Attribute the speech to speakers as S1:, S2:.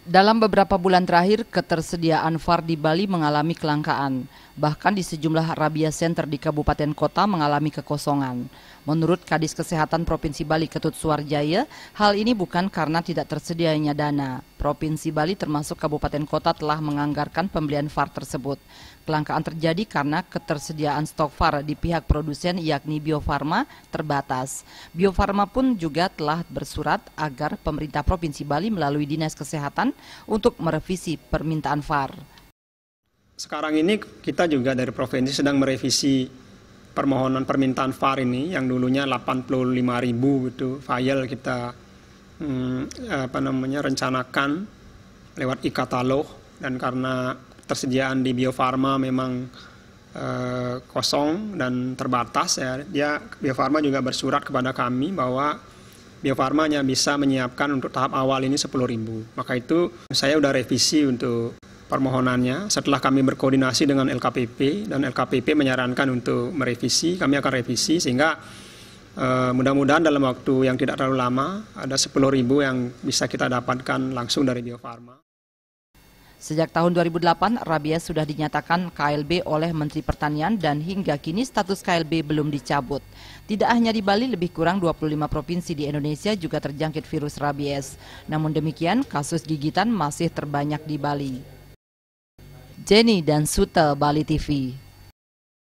S1: Dalam beberapa bulan terakhir, ketersediaan VAR di Bali mengalami kelangkaan. Bahkan di sejumlah rabies center di kabupaten kota mengalami kekosongan. Menurut Kadis Kesehatan Provinsi Bali Ketut Suarjaya, hal ini bukan karena tidak tersedianya dana. Provinsi Bali termasuk kabupaten kota telah menganggarkan pembelian VAR tersebut. Kelangkaan terjadi karena ketersediaan stok VAR di pihak produsen yakni Bio Farma terbatas. Bio Farma pun juga telah bersurat agar pemerintah Provinsi Bali melalui Dinas Kesehatan untuk merevisi permintaan VAR.
S2: Sekarang ini kita juga dari provinsi sedang merevisi permohonan permintaan VAR ini yang dulunya 85.000 gitu file kita rencanakan lewat e-katalog, dan karena tersediaan di Bio Farma memang kosong dan terbatas ya, Bio Farma juga bersurat kepada kami bahwa Bio Farma hanya bisa menyiapkan untuk tahap awal ini 10.000. Maka itu saya udah revisi untuk permohonannya setelah kami berkoordinasi dengan LKPP, dan LKPP menyarankan untuk merevisi. Kami akan revisi sehingga mudah-mudahan dalam waktu yang tidak terlalu lama ada 10.000 yang bisa kita dapatkan langsung dari Bio Farma.
S1: Sejak tahun 2008, rabies sudah dinyatakan KLB oleh Menteri Pertanian dan hingga kini status KLB belum dicabut. Tidak hanya di Bali, lebih kurang 25 provinsi di Indonesia juga terjangkit virus rabies. Namun demikian, kasus gigitan masih terbanyak di Bali. Jenny dan Sute, Bali TV.